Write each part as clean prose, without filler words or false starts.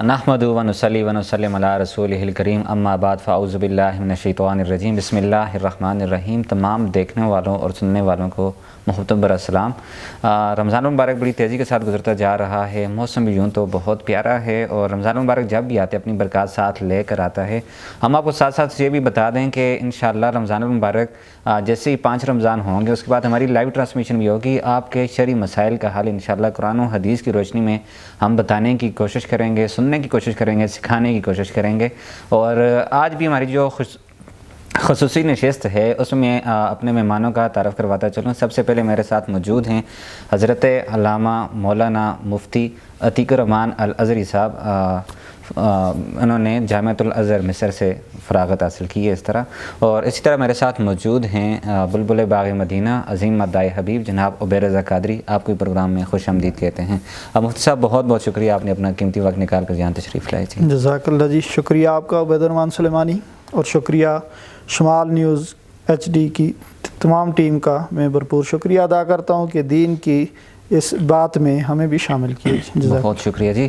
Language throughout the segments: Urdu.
نحمدہ و نصلی و نسلم علی رسولہ الکریم اما بعد فاعوذ باللہ من الشیطان الرجیم بسم اللہ الرحمن الرحیم۔ تمام دیکھنے والوں اور سننے والوں کو محترم برا السلام۔ رمضان المبارک بڑی تیزی کے ساتھ گزرتا جا رہا ہے، موسم بھی یوں تو بہت پیارا ہے، اور رمضان المبارک جب بھی آتے اپنی برکات ساتھ لے کر آتا ہے۔ ہم آپ کو ساتھ ساتھ یہ بھی بتا دیں کہ انشاءاللہ رمضان المبارک جیسے ہی 5 رمضان ہوں گے اس کے بعد ہماری لائیو ٹرانسمیشن بھی ہوگی۔ آپ کے شرعی مسائل کا حل انشاءاللہ قرآن و حدیث کی روشنی میں ہم بتانے کی کوشش کریں گے، سننے کی کوشش کریں گے، سکھانے کی کوشش کریں گے۔ اور آج بھی ہماری جو خصوصی نشست ہے اس میں اپنے مہمانوں کا تعارف کرواتا چلوں۔ سب سے پہلے میرے ساتھ موجود ہیں حضرت علامہ مولانا مفتی عتیق الرحمن الازہری صاحب۔ انہوں نے جامعۃ الازہر مصر سے فراغت حاصل کی ہے اس طرح، اور اسی طرح میرے ساتھ موجود ہیں بلبل باغ مدینہ عظیم مداح حبیب جناب عبید رضا قادری۔ آپ کو پروگرام میں خوش آمدید کہتے ہیں۔ مفتی صاحب بہت بہت شکریہ، آپ نے اپنا قیمتی وقت نکال کر یہاں تشریف لائے تھے۔ جزاک اللہ جی، شکریہ آپ کا عبید الرحمن سلیمانی، اور شکریہ شمال نیوز HD کی تمام ٹیم کا میں بھرپور شکریہ ادا کرتا ہوں کہ دین کی اس بات میں ہمیں بھی شامل کیا۔ بہت شکریہ جی۔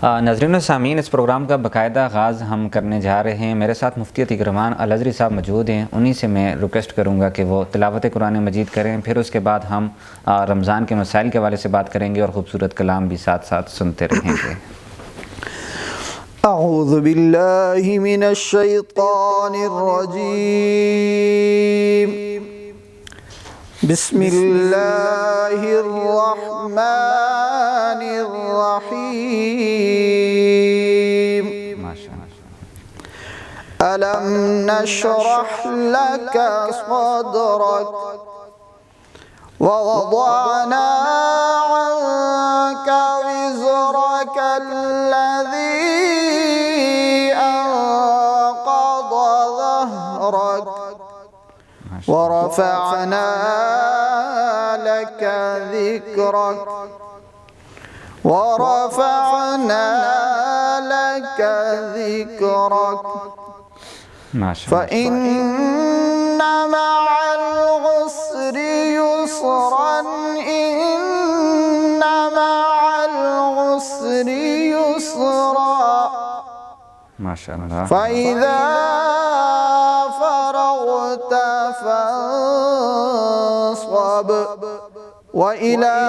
ناظرین و سامعین، اس پروگرام کا باقاعدہ آغاز ہم کرنے جا رہے ہیں۔ میرے ساتھ مفتی عتیق الرحمن الازہری صاحب موجود ہیں، انہی سے میں ریکویسٹ کروں گا کہ وہ تلاوت قرآن مجید کریں، پھر اس کے بعد ہم رمضان کے مسائل کے حوالے سے بات کریں گے اور خوبصورت کلام بھی ساتھ ساتھ سنتے رہیں گے۔ اعوذ باللہ من الشیطان الرجیم، بسم اللہ الرحمن الرحیم۔ ألم نشرح لك صدرك ووضعنا عنك وزرك الذي أنقض ظهرك ورفعنا لك ذكرك فإن مع العسر يسرا إن مع العسر يسرا فإذا فرغت فانصب وإلى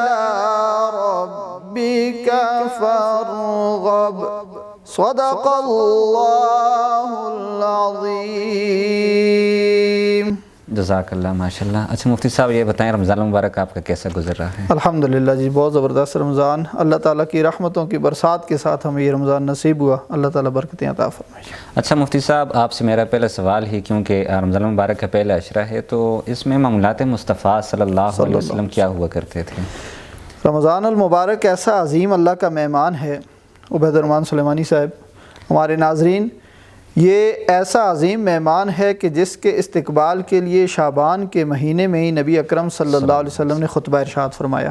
ربك فارغب صدق اللہ العظیم۔ جزاک اللہ، ماشاءاللہ۔ اچھا مفتی صاحب یہ بتائیں رمضان المبارک آپ کا کیسا گزر رہا ہے؟ الحمدللہ جی، بہت زبردست رمضان، اللہ تعالیٰ کی رحمتوں کی برسات کے ساتھ ہمیں یہ رمضان نصیب ہوا، اللہ تعالیٰ برکتیں عطا فرمائے۔ اچھا مفتی صاحب، آپ سے میرا پہلا سوال ہی، کیونکہ رمضان المبارک کا پہلا عشرہ ہے تو اس میں معمولات مصطفیٰ صلی اللہ علیہ وسلم کیا ہوا کرتے تھے؟ رمضان المبارک ایسا عظیم اللہ کا مہمان ہے عبید الرحمن سلیمانی صاحب، ہمارے ناظرین، یہ ایسا عظیم مہمان ہے کہ جس کے استقبال کے لیے شعبان کے مہینے میں ہی نبی اکرم صلی اللہ علیہ وسلم نے خطبہ ارشاد فرمایا،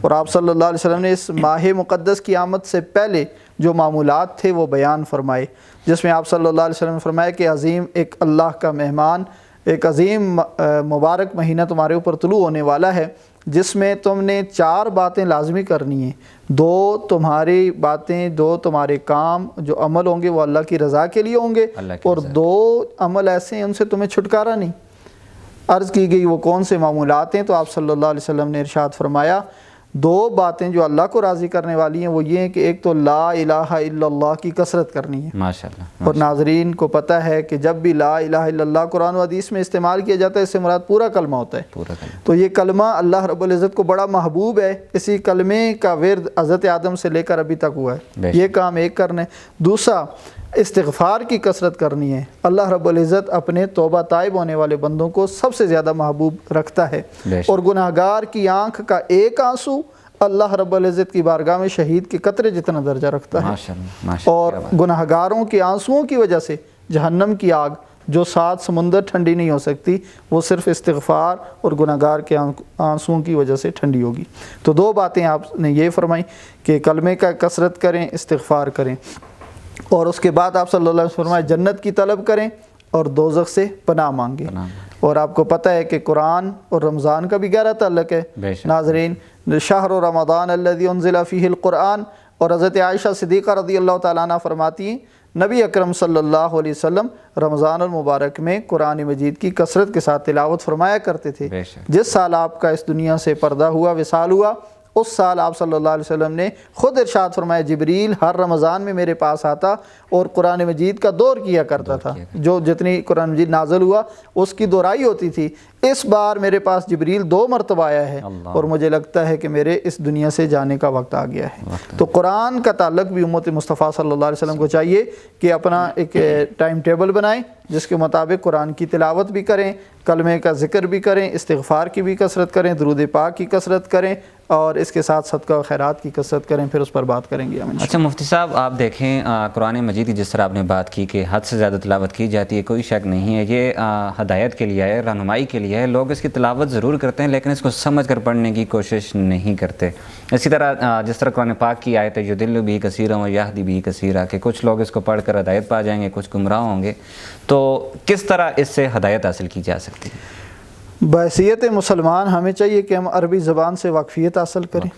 اور آپ صلی اللہ علیہ وسلم نے اس ماہ مقدس کی آمد سے پہلے جو معمولات تھے وہ بیان فرمائے، جس میں آپ صلی اللہ علیہ وسلم نے فرمایا کہ عظیم ایک اللہ کا مہمان، ایک عظیم مبارک مہینہ تمہارے اوپر طلوع ہونے والا ہے جس میں تم نے 4 باتیں لازمی کرنی ہیں، 2 تمہاری باتیں، 2 تمہارے کام جو عمل ہوں گے وہ اللہ کی رضا کے لیے ہوں گے، اور 2 عمل ایسے ہیں ان سے تمہیں چھٹکارا نہیں۔ عرض کی گئی وہ کون سے معمولات ہیں، تو آپ صلی اللہ علیہ وسلم نے ارشاد فرمایا 2 باتیں جو اللہ کو راضی کرنے والی ہیں وہ یہ ہیں کہ ایک تو لا الہ الا اللہ کی کثرت کرنی ہے، ماشاءاللہ۔ اور ناظرین کو پتہ ہے کہ جب بھی لا الہ الا اللہ قرآن و حدیث میں استعمال کیا جاتا ہے اس سے مراد پورا کلمہ ہوتا ہے، تو یہ کلمہ اللہ رب العزت کو بڑا محبوب ہے، اسی کلمے کا ورد حضرت آدم سے لے کر ابھی تک ہوا ہے، یہ کام ایک کرنا ہے۔ دوسرا استغفار کی کثرت کرنی ہے، اللہ رب العزت اپنے توبہ طائب ہونے والے بندوں کو سب سے زیادہ محبوب رکھتا ہے، اور گناہگار کی آنکھ کا ایک آنسو اللہ رب العزت کی بارگاہ میں شہید کے قطرے جتنا درجہ رکھتا ہے، اور گناہگاروں کے آنسوؤں کی وجہ سے جہنم کی آگ جو 7 سمندر ٹھنڈی نہیں ہو سکتی وہ صرف استغفار اور گناہگار کے آنسوؤں کی وجہ سے ٹھنڈی ہوگی۔ تو 2 باتیں آپ نے یہ فرمائی کہ کلمے کا کثرت کریں، استغفار کریں، اور اس کے بعد آپ صلی اللہ علیہ وسلم فرمائے جنت کی طلب کریں اور دوزخ سے پناہ مانگیں۔ اور آپ کو پتہ ہے کہ قرآن اور رمضان کا بھی گہرا تعلق ہے۔ ناظرین، شہر رمضان الذی انزل فیہ القرآن اور حضرت عائشہ صدیقہ رضی اللہ تعالیٰ عنہ فرماتی ہیں نبی اکرم صلی اللہ علیہ وسلم رمضان المبارک میں قرآن مجید کی کثرت کے ساتھ تلاوت فرمایا کرتے تھے۔ جس سال آپ کا اس دنیا سے پردہ ہوا، وصال ہوا، اس سال آپ صلی اللہ علیہ وسلم نے خود ارشاد فرمایا جبریل ہر رمضان میں میرے پاس آتا اور قرآن مجید کا دور کیا کرتا تھا، جو جتنی قرآن مجید نازل ہوا اس کی دہرائی ہوتی تھی۔ اس بار میرے پاس جبریل 2 مرتبہ آیا ہے اور مجھے لگتا ہے کہ میرے اس دنیا سے جانے کا وقت آ گیا ہے۔ تو قرآن کا تعلق بھی امت مصطفیٰ صلی اللہ علیہ وسلم کو چاہیے کہ اپنا ایک ٹائم ٹیبل بنائیں جس کے مطابق قرآن کی تلاوت بھی کریں، کلمے کا ذکر بھی کریں، استغفار کی بھی کثرت کریں، درود پاک کی کثرت کریں، اور اس کے ساتھ صدقہ و خیرات کی کثرت کریں۔ پھر اس پر بات کریں گے ہم۔ اچھا مفتی صاحب، آپ دیکھیں قرآن مجید کی جس طرح آپ نے بات کی کہ حد سے زیادہ تلاوت کی جاتی ہے، کوئی شک نہیں ہے، یہ ہدایت کے لیے ہے، رہنمائی کے لیے ہے۔ لوگ اس کی تلاوت ضرور کرتے ہیں لیکن اس کو سمجھ کر پڑھنے کی کوشش نہیں کرتے۔ اسی طرح جس طرح قرآن پاک کی آیت ہے یضل بھی کثیرا و یہدی بھی کثیرا، کہ کچھ لوگ اس کو پڑھ کر ہدایت پا جائیں گے، کچھ گمراہ ہوں گے، تو کس طرح اس سے ہدایت حاصل کی جا سکتی ہے؟ بحیثیت مسلمان ہمیں چاہیے کہ ہم عربی زبان سے واقفیت حاصل کریں،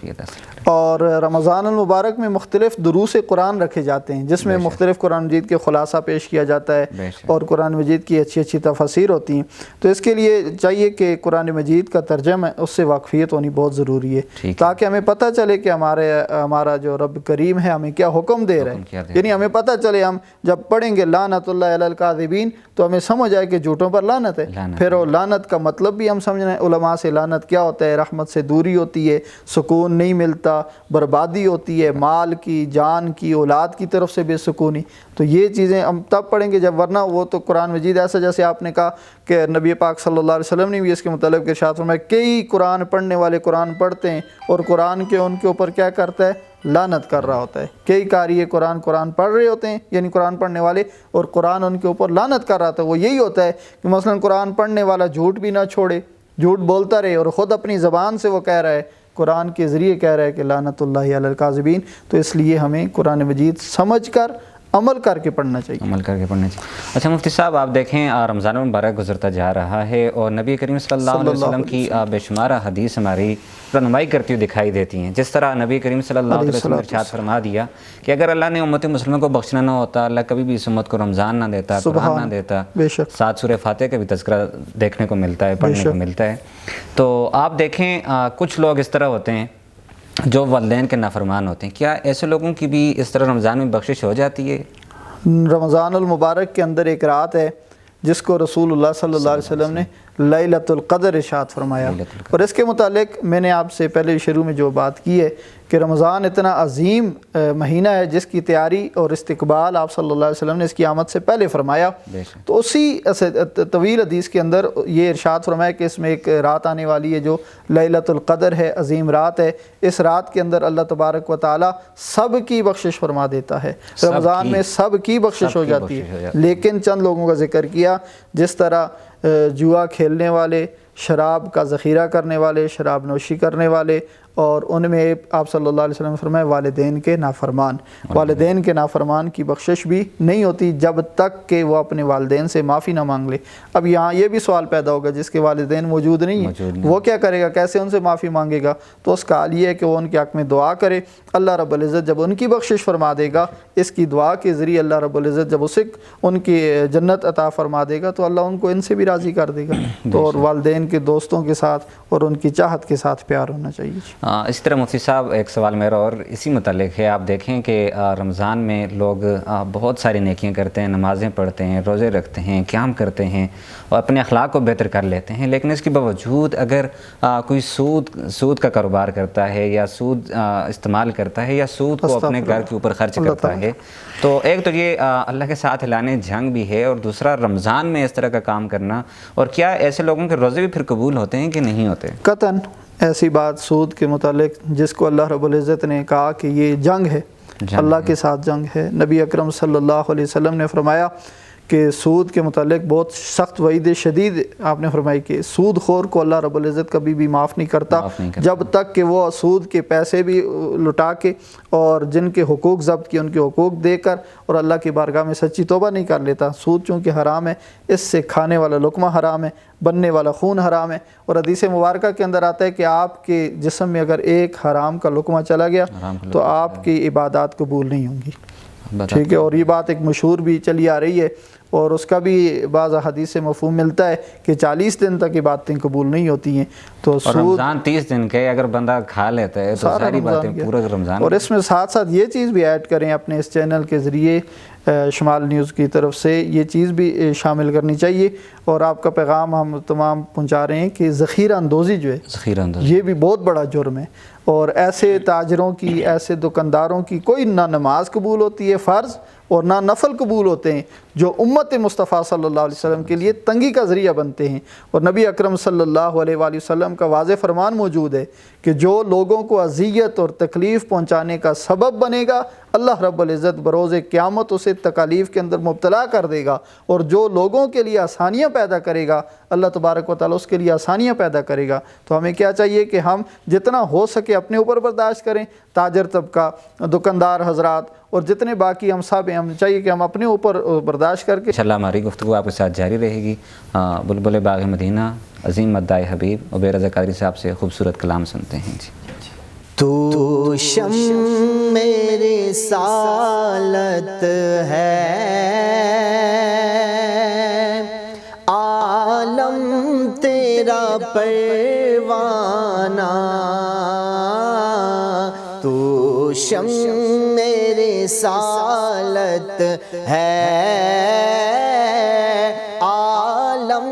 اور رمضان المبارک میں مختلف دروس قرآن رکھے جاتے ہیں جس میں مختلف قرآن مجید کے خلاصہ پیش کیا جاتا ہے اور قرآن مجید کی اچھی اچھی تفاسیر ہوتی ہیں۔ تو اس کے لیے چاہیے کہ قرآن مجید کا ترجمہ اس سے واقفیت ہونی بہت ضروری ہے، تاکہ ہمیں پتہ چلے کہ ہمارا جو رب کریم ہے ہمیں کیا حکم دے رہا ہے۔ یعنی ہمیں پتہ چلے، ہم جب پڑھیں گے لعنت اللہ علی الکاذبین تو ہمیں سمجھ آئے کہ جھوٹوں پر لعنت ہے۔ پھر وہ لعنت کا مطلب بھی ہم سمجھنا ہے، علماء سے لعنت کیا ہوتا ہے، رحمت سے دوری ہوتی ہے، سکون نہیں ملتا، بربادی ہوتی ہے، مال کی، جان کی، اولاد کی طرف سے بے سکونی۔ تو یہ چیزیں ہم تب پڑھیں گے جب، ورنہ وہ تو قرآن مجید ایسا، جیسے آپ نے کہا کہ نبی پاک صلی اللہ علیہ وسلم نے بھی اس کے متعلق ارشاد فرمایا کئی قرآن پڑھنے والے قرآن پڑھتے ہیں اور قرآن کے ان کے اوپر کیا کرتا ہے، لعنت کر رہا ہوتا ہے۔ کئی قاری قرآن پڑھ رہے ہوتے ہیں، یعنی قرآن پڑھنے والے، اور قرآن ان کے اوپر لعنت کر رہا تھا۔ وہ یہی ہوتا ہے کہ مثلا قرآن پڑھنے والا جھوٹ بھی نہ چھوڑے، جھوٹ بولتا رہے، اور خود اپنی زبان سے وہ کہہ رہا ہے، قرآن کے ذریعے کہہ رہا ہے کہ لعنت اللہ علی الکاذبین۔ تو اس لیے ہمیں قرآن مجید سمجھ کر عمل کر کے پڑھنا چاہیے، عمل کر کے پڑھنا چاہیے۔ اچھا مفتی صاحب، آپ دیکھیں رمضان المبارک گزرتا جا رہا ہے اور نبی کریم صلی اللہ علیہ وسلم کی بے شمار حدیث ہماری رہنمائی کرتی ہوئی دکھائی دیتی ہیں۔ جس طرح نبی کریم صلی اللہ علیہ وسلم نے ارشاد فرما دیا کہ اگر اللہ نے امت مسلمہ کو بخشنا نہ ہوتا، اللہ کبھی بھی اس امت کو رمضان نہ دیتا، قرآن نہ دیتا۔ 7 سورہ فاتحہ کا بھی تذکرہ دیکھنے کو ملتا ہے، پڑھنے کو ملتا ہے۔ تو آپ دیکھیں کچھ لوگ اس طرح ہوتے ہیں جو والدین کے نافرمان ہوتے ہیں، کیا ایسے لوگوں کی بھی اس طرح رمضان میں بخشش ہو جاتی ہے؟ رمضان المبارک کے اندر ایک رات ہے جس کو رسول اللہ صلی اللہ علیہ وسلم نے لیلۃ القدر ارشاد فرمایا، اور اس کے متعلق میں نے آپ سے پہلے شروع میں جو بات کی ہے کہ رمضان اتنا عظیم مہینہ ہے جس کی تیاری اور استقبال آپ صلی اللہ علیہ وسلم نے اس کی آمد سے پہلے فرمایا۔ تو اسی طویل حدیث کے اندر یہ ارشاد فرمایا کہ اس میں ایک رات آنے والی ہے جو لیلۃ القدر ہے، عظیم رات ہے۔ اس رات کے اندر اللہ تبارک و تعالی سب کی بخشش فرما دیتا ہے۔ رمضان میں سب کی بخشش ہو جاتی ہے، لیکن چند لوگوں کا ذکر کیا، جس طرح جوا کھیلنے والے، شراب کا ذخیرہ کرنے والے، شراب نوشی کرنے والے، اور ان میں آپ صلی اللہ علیہ وسلم نے فرمایا والدین کے نافرمان۔ والدین کے نافرمان کی بخشش بھی نہیں ہوتی جب تک کہ وہ اپنے والدین سے معافی نہ مانگ لے۔ اب یہاں یہ بھی سوال پیدا ہوگا جس کے والدین موجود نہیں ہیں وہ کیا کرے گا، کیسے ان سے معافی مانگے گا؟ تو اس کا حال یہ ہے کہ وہ ان کے حق میں دعا کرے۔ اللہ رب العزت جب ان کی بخشش فرما دے گا، اس کی دعا کے ذریعے اللہ رب العزت جب اسے ان کی جنت عطا فرما دے گا تو اللہ ان کو ان سے بھی راضی کر دے گا۔ تو اور والدین کے دوستوں کے ساتھ اور ان کی چاہت کے ساتھ پیار ہونا چاہیے۔ اسی طرح مفتی صاحب ایک سوال میرا اور اسی متعلق ہے، آپ دیکھیں کہ رمضان میں لوگ بہت ساری نیکیاں کرتے ہیں، نمازیں پڑھتے ہیں، روزے رکھتے ہیں، قیام کرتے ہیں اور اپنے اخلاق کو بہتر کر لیتے ہیں، لیکن اس کے باوجود اگر کوئی سود کا کاروبار کرتا ہے یا سود استعمال کرتا ہے یا سود کو اپنے گھر کے اوپر خرچ کرتا ہے، تو ایک تو یہ اللہ کے ساتھ اعلان جنگ بھی ہے، اور دوسرا رمضان میں اس طرح کا کام کرنا، اور کیا ایسے لوگوں کے روزے بھی پھر قبول ہوتے ہیں کہ نہیں ہوتے؟ قطعاً ایسی بات سود کے متعلق جس کو اللہ رب العزت نے کہا کہ یہ جنگ ہے، اللہ کے ساتھ جنگ ہے۔ نبی اکرم صلی اللہ علیہ وسلم نے فرمایا کہ سود کے متعلق بہت سخت وعید شدید آپ نے فرمائی کہ سود خور کو اللہ رب العزت کبھی بھی معاف نہیں کرتا جب تک کہ وہ سود کے پیسے بھی لٹا کے اور جن کے حقوق ضبط کیے ان کے حقوق دے کر اور اللہ کی بارگاہ میں سچی توبہ نہیں کر لیتا۔ سود چونکہ حرام ہے، اس سے کھانے والا لقمہ حرام ہے، بننے والا خون حرام ہے، اور حدیث مبارکہ کے اندر آتا ہے کہ آپ کے جسم میں اگر ایک حرام کا لقمہ چلا گیا تو آپ کی عبادات قبول نہیں ہوں گی، ٹھیک ہے۔ اور یہ بات ایک مشہور بھی چلی آ رہی ہے، اور اس کا بھی بعض حدیث سے مفہوم ملتا ہے کہ 40 دن تک عبادتیں قبول نہیں ہوتی ہیں۔ تو اور رمضان 30 دن کے اگر بندہ کھا لیتا ہے تو ساری باتیں پورا رمضان۔ اور اس میں ساتھ ساتھ یہ چیز بھی ایڈ کریں اپنے اس چینل کے ذریعے، شمال نیوز کی طرف سے یہ چیز بھی شامل کرنی چاہیے، اور آپ کا پیغام ہم تمام پہنچا رہے ہیں کہ ذخیرہ اندوزی جو ہے یہ بھی بہت بڑا جرم ہے، اور ایسے تاجروں کی، ایسے دکانداروں کی کوئی نہ نماز قبول ہوتی ہے فرض، اور نہ نفل قبول ہوتے ہیں، جو امت مصطفیٰ صلی اللہ علیہ وسلم کے لیے تنگی کا ذریعہ بنتے ہیں۔ اور نبی اکرم صلی اللہ علیہ وآلہ وسلم کا واضح فرمان موجود ہے کہ جو لوگوں کو اذیت اور تکلیف پہنچانے کا سبب بنے گا، اللہ رب العزت بروز قیامت اسے تکالیف کے اندر مبتلا کر دے گا، اور جو لوگوں کے لیے آسانیاں پیدا کرے گا اللہ تبارک و تعالیٰ اس کے لیے آسانیاں پیدا کرے گا۔ تو ہمیں کیا چاہیے کہ ہم جتنا ہو سکے اپنے اوپر برداشت کریں، تاجر طبقہ، دکاندار حضرات اور جتنے باقی ہم سب ہیں، ہم چاہیے کہ ہم اپنے اوپر برداشت کر کے انشاءاللہ ہماری گفتگو آپ کے ساتھ جاری رہے گی۔ بلبل باغ مدینہ عظیم مداح حبیب عبیر رضا قادری صاحب سے خوبصورت کلام سنتے ہیں جی۔ تو شمع رسالت ہے، عالم تیرا پروانہ، تو شمع رسالت ہے، عالم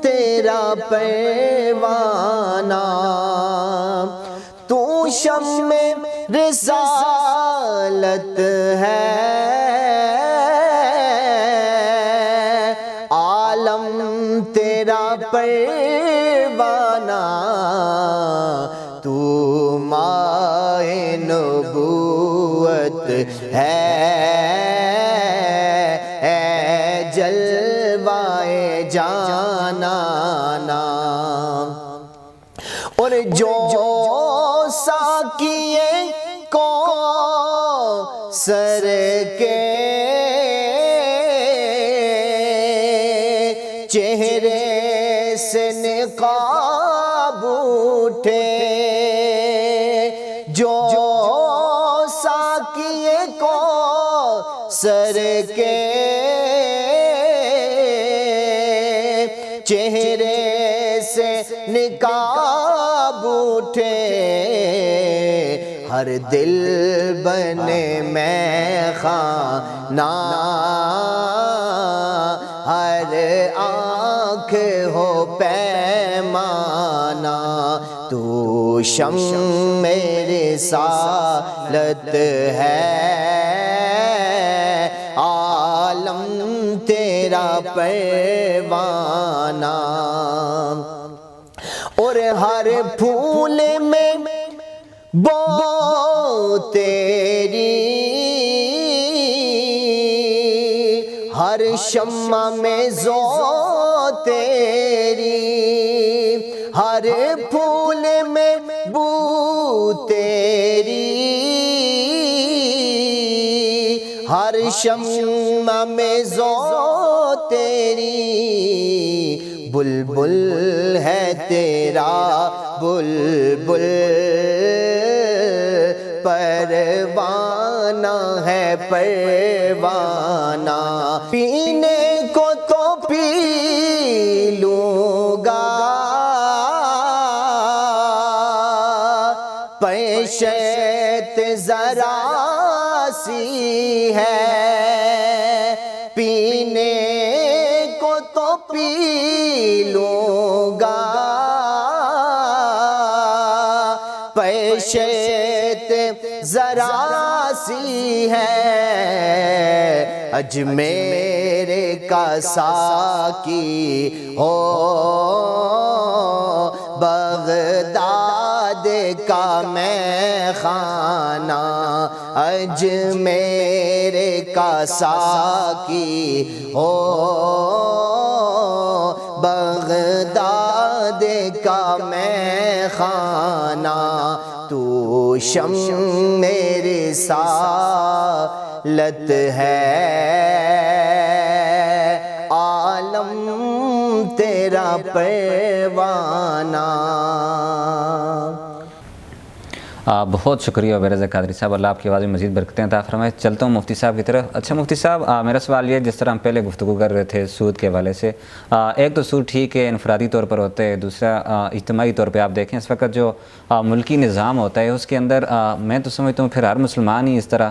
تیرا پروانہ، تو شمع رسالت ہے، عالم تیرا پروانہ، تو ماہ نبوت ہے، جلوائے جانانا، اور جو ساقیے کوثر کے چہرے سے نقاب اٹھے، جو ساقیے کوثر کے چہرے سے نقاب اٹھے، ہر دل بنے میں خانہ، ہر آنکھ ہو پیمانہ، تو شمع رسالت ہے، عالم تیرا پروانہ، اور ہر پھول میں بو تیری، ہر شمع میں ذو تیری، ہر پھول میں بو تیری، ہر شمع میں ذو تیری، بلبل ہے تیرا بلبل، پروانہ ہے پروانہ، پینے کو تو پی لوں گا، پیشت ذرا سی ہے، پینے کو تو پی لوں گا، پیشت ذرا سی ہے، اجمیر کا ساقی ہو، بغداد کا میں خانہ، اجمیر کا ساقی ہو، بغداد کا میں خانہ، تو شمع رسالت ہے، عالم تیرا پروانہ۔ بہت شکریہ عبید رضا قادری صاحب، اللہ آپ کی آواز میں مزید برکتیں عطا فرمائے۔ چلتا ہوں مفتی صاحب کی طرف۔ اچھا مفتی صاحب، میرا سوال یہ، جس طرح ہم پہلے گفتگو کر رہے تھے سود کے حوالے سے، ایک تو سود ٹھیک ہے انفرادی طور پر ہوتا ہے، دوسرا اجتماعی طور پہ آپ دیکھیں اس وقت جو ملکی نظام ہوتا ہے اس کے اندر میں تو سمجھتا ہوں پھر ہر مسلمان ہی اس طرح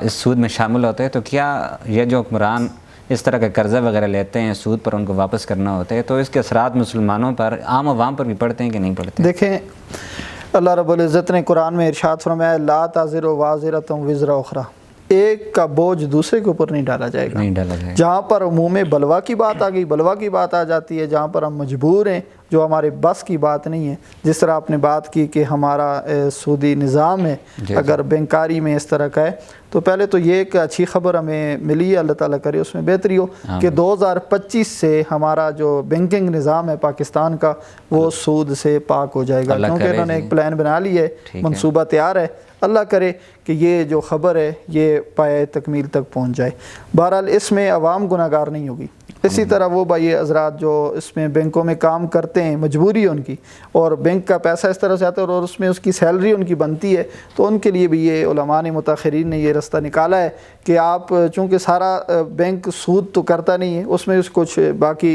اس سود میں شامل ہوتا ہے، تو کیا یہ جو حکمران اس طرح کا قرضہ وغیرہ لیتے ہیں سود پر ان کو واپس کرنا ہوتا ہے، تو اس کے اثرات مسلمانوں پر، عام عوام پر بھی پڑتے ہیں کہ نہیں پڑتے؟ دیکھیں اللہ رب العزت نے قرآن میں ارشاد فرمایا لا تزر وازرۃ وزر اخری، ایک کا بوجھ دوسرے کے اوپر نہیں ڈالا جائے گا۔ نہیں ڈالا جائے گا۔ جہاں پر عموم بلوا کی بات آ گئی، بلوا کی بات آ جاتی ہے، جہاں پر ہم مجبور ہیں، جو ہمارے بس کی بات نہیں ہے، جس طرح آپ نے بات کی کہ ہمارا سودی نظام ہے، اگر بینکاری میں اس طرح کا ہے، تو پہلے تو یہ ایک اچھی خبر ہمیں ملی ہے، اللہ تعالیٰ کرے اس میں بہتری ہو، کہ 2025 سے ہمارا جو بینکنگ نظام ہے پاکستان کا وہ سود سے پاک ہو جائے گا، کیونکہ انہوں نے ایک پلان بنا لی ہے، منصوبہ تیار ہے۔ اللہ کرے کہ یہ جو خبر ہے یہ پائے تکمیل تک پہنچ جائے۔ بہرحال اس میں عوام گناہ گار نہیں ہوگی۔ اسی طرح وہ بھائی حضرات جو اس میں بینکوں میں کام کرتے ہیں، مجبوری ہے ان کی، اور بینک کا پیسہ اس طرح سے آتا ہے اور اس میں اس کی سیلری ان کی بنتی ہے، تو ان کے لیے بھی یہ علماء نے متاخرین نے یہ رستہ نکالا ہے کہ آپ چونکہ سارا بینک سود تو کرتا نہیں ہے، اس میں کچھ باقی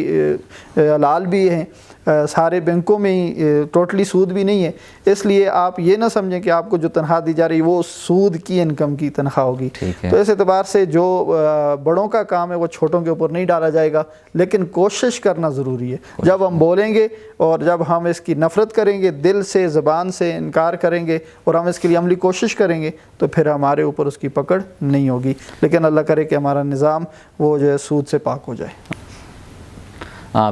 حلال بھی ہیں، سارے بینکوں میں ہی ٹوٹلی سود بھی نہیں ہے، اس لیے آپ یہ نہ سمجھیں کہ آپ کو جو تنخواہ دی جا رہی وہ سود کی انکم کی تنخواہ ہوگی۔ تو اس اعتبار سے جو بڑوں کا کام ہے وہ چھوٹوں کے اوپر نہیں ڈالا جائے گا، لیکن کوشش کرنا ضروری ہے۔ جب ہم بولیں گے اور جب ہم اس کی نفرت کریں گے، دل سے زبان سے انکار کریں گے اور ہم اس کے لیے عملی کوشش کریں گے، تو پھر ہمارے اوپر اس کی پکڑ نہیں ہوگی، لیکن اللہ کرے کہ ہمارا نظام وہ جو ہے سود سے پاک ہو جائے۔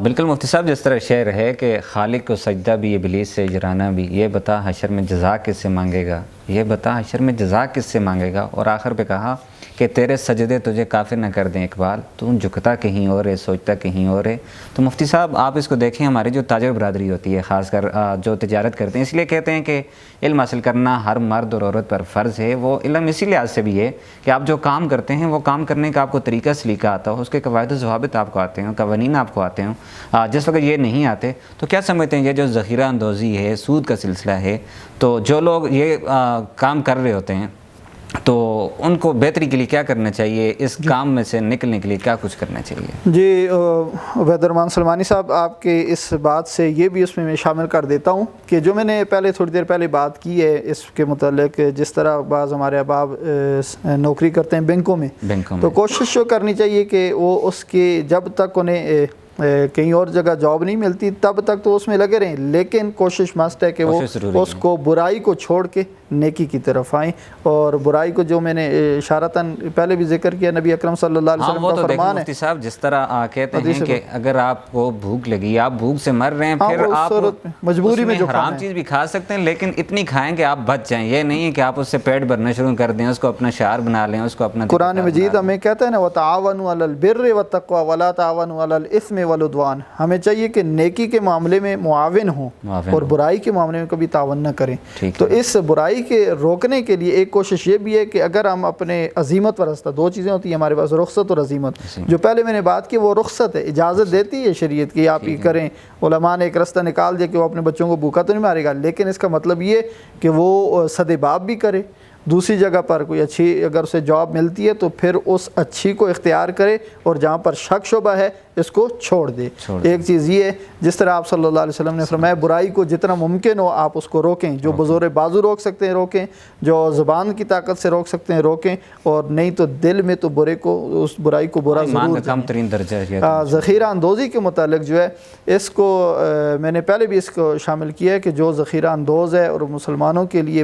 بالکل مفتی صاحب، جس طرح شعر ہے کہ خالق کو سجدہ بھی ابلیس سے اجرانہ بھی، یہ بتا حشر میں جزا کس سے مانگے گا، یہ بتا حشر میں جزا کس سے مانگے گا، اور آخر پہ کہا کہ تیرے سجدے تجھے کافر نہ کر دیں اقبال، تو جھکتا کہیں اور ہے سوچتا کہیں اور ہے۔ تو مفتی صاحب آپ اس کو دیکھیں، ہماری جو تاجر برادری ہوتی ہے خاص کر جو تجارت کرتے ہیں، اس لیے کہتے ہیں کہ علم حاصل کرنا ہر مرد اور عورت پر فرض ہے۔ وہ علم اسی لحاظ سے بھی ہے کہ آپ جو کام کرتے ہیں وہ کام کرنے کا آپ کو طریقہ سلیقہ آتا ہو، اس کے قواعد و ضوابط آپ کو آتے ہیں، قوانین آپ کو آتے ہوں۔ جس وقت یہ نہیں آتے تو کیا سمجھتے ہیں یہ جو ذخیرہ اندوزی ہے، سود کا سلسلہ ہے، تو جو لوگ یہ کام کر رہے ہوتے ہیں تو ان کو بہتری کے لیے کیا کرنا چاہیے، اس کام میں سے نکلنے کے لیے کیا کچھ کرنا چاہیے؟ جی عبید الرحمن سلمانی صاحب، آپ کے اس بات سے یہ بھی اس میں شامل کر دیتا ہوں کہ جو میں نے تھوڑی دیر پہلے بات کی ہے اس کے متعلق، جس طرح بعض ہمارے احباب نوکری کرتے ہیں بینکوں میں، تو کوشش کرنی چاہیے کہ وہ اس کی جب تک انہیں کہیں اور جگہ جاب نہیں ملتی تب تک تو اس میں لگے رہیں، لیکن کوشش مست ہے کہ وہ اس کو برائی کو چھوڑ کے نیکی کی طرف آئیں، اور برائی کو جو میں نے اشارتاً پہلے بھی ذکر کیا، نبی اکرم صلی اللہ علیہ وسلم کا فرمان ہے۔ مفتی صاحب جس طرح کہتے ہیں کہ اگر آپ کو بھوک لگی، آپ بھوک سے مر رہے ہیں، پھر آپ مجبوری میں جو حرام چیز بھی کھا سکتے ہیں، لیکن اتنی کھائیں کہ آپ بچ جائیں، یہ نہیں ہے کہ آپ اس سے پیٹ بھرنا شروع کر دیں، اس کو اپنا شعار بنا لیں، اس کو اپنا۔ قرآن مجید ہمیں کہتا ہے نا وَتَعَاوَنُوا عَلَى الْبِرِّ وَالتَّقْوَىٰ وَلَا تَعَاوَنُوا عَلَى الْإِثْمِ وَالْعُدْوَانِ، ہمیں چاہیے کہ نیکی کے معاملے میں معاون ہوں اور برائی کے معاملے میں کبھی تعاون نہ کریں۔ تو اس برائی کے روکنے کے لیے ایک کوشش یہ بھی ہے کہ اگر ہم اپنے عزیمت و رستہ، دو چیزیں ہوتی ہیں ہمارے پاس، رخصت اور عزیمت۔ جو پہلے میں نے بات کی وہ رخصت ہے، اجازت دیتی ہے شریعت کی آپ یہ کریں، علماء نے ایک رستہ نکال دیا کہ وہ اپنے بچوں کو بھوکا تو نہیں مارے گا، لیکن اس کا مطلب یہ کہ وہ صد باب بھی کرے، دوسری جگہ پر کوئی اچھی اگر اسے جاب ملتی ہے تو پھر اس اچھی کو اختیار کرے، اور جہاں پر شک شبہ ہے اس کو چھوڑ دے۔ ایک چیز یہ ہے جس طرح آپ صلی اللہ علیہ وسلم نے فرمایا برائی کو جتنا ممکن ہو آپ اس کو روکیں، جو بزور بازو روک سکتے ہیں روکیں، جو زبان کی طاقت سے روک سکتے ہیں روکیں، اور نہیں تو دل میں تو برے کو، اس برائی کو برا ضرور کم ترین درجہ ہے۔ ذخیرہ اندوزی کے متعلق جو ہے اس کو میں نے پہلے بھی اس کو شامل کیا ہے کہ جو ذخیرہ اندوز ہے اور مسلمانوں کے لیے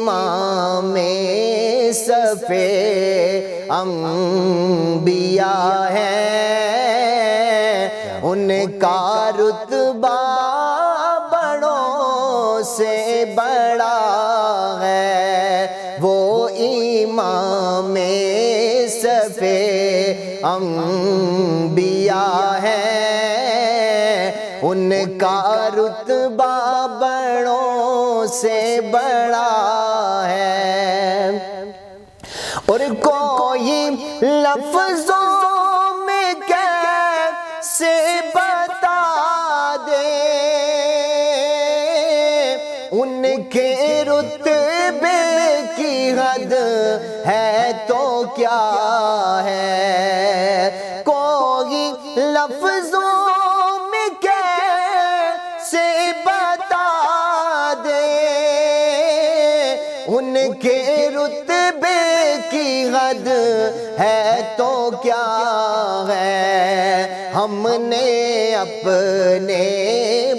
امام صفِ انبیاء ہیں، ان کا رتبہ بڑوں سے بڑا ہے، وہ امام صفِ انبیاء ہیں، ان کا رتبہ بڑوں سے بڑا ہے۔ اور کوئی لفظوں میں کیسے بتا دے ان کے رتبے کی حد ہے تو کیا ہے، کوئی لفظوں میں کیسے بتا دے ان کے رتبے کی حد ہے تو کیا ہے، ہم نے اپنے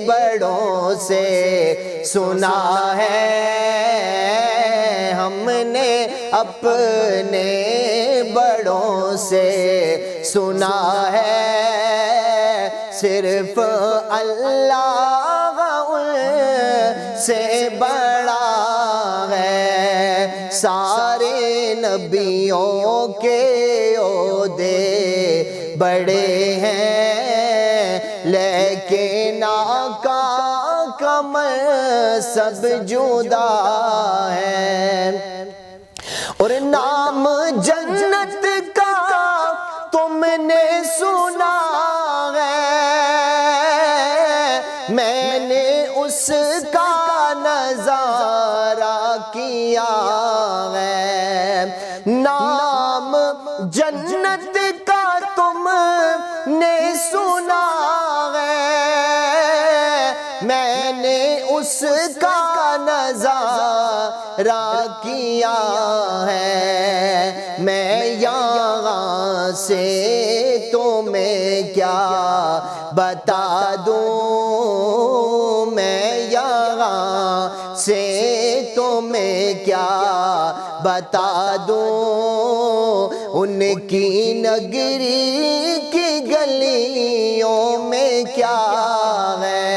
بڑوں سے سنا ہے، ہم نے اپنے بڑوں سے سنا ہے، صرف اللہ ان سے بڑا ہے، سارے نبیوں کے عہدے بڑے ہیں، لیکن آقا کمر سب جدا ہے، اور نام جنت کا تم نے سنا ہے، میں نے اس کا نظارہ کیا ہے، نام جنت کا تم نے سنا ہے، میں نے اس کا نظارہ کیا ہے، میں یہاں سے تمہیں کیا بتا دوں، میں یہاں سے تمہیں کیا بتا دوں، ان کی نگری کی گلیوں میں کیا ہے،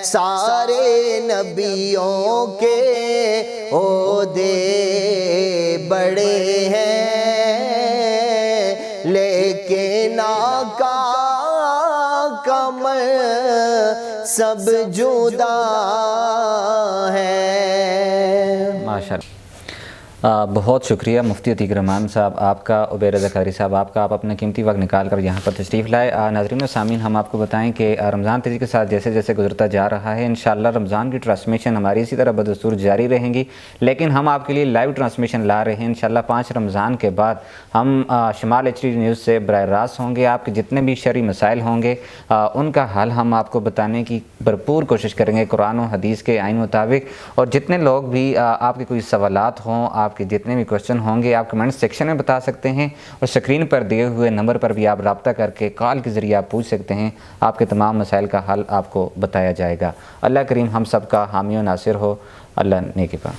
سارے نبیوں کے عہدے بڑے ہیں، لیکن آقا کمر سب جدا ہے۔ ماشاءاللہ، بہت شکریہ مفتی عتیق الرحمان صاحب آپ کا، عبیر رضا قادری صاحب آپ کا، آپ اپنا قیمتی وقت نکال کر یہاں پر تشریف لائے۔ ناظرین و سامعین، ہم آپ کو بتائیں کہ رمضان تیزی کے ساتھ جیسے جیسے گزرتا جا رہا ہے، انشاءاللہ رمضان کی ٹرانسمیشن ہماری اسی طرح بدستور جاری رہیں گی، لیکن ہم آپ کے لیے لائیو ٹرانسمیشن لا رہے ہیں۔ انشاءاللہ 5 رمضان کے بعد ہم شمال ایچ ڈی نیوز سے براہ راست ہوں گے، آپ کے جتنے بھی شرعی مسائل ہوں گے ان کا حل ہم آپ کو بتانے کی بھرپور کوشش کریں گے قرآن و حدیث کے آئین مطابق، اور جتنے لوگ بھی آپ کے کوئی سوالات ہوں، آپ کے جتنے بھی کوشچن ہوں گے، آپ کمنٹ سیکشن میں بتا سکتے ہیں، اور اسکرین پر دیے ہوئے نمبر پر بھی آپ رابطہ کر کے کال کے ذریعے آپ پوچھ سکتے ہیں، آپ کے تمام مسائل کا حل آپ کو بتایا جائے گا۔ اللہ کریم ہم سب کا حامی و ناصر ہو، اللہ نیکی پا۔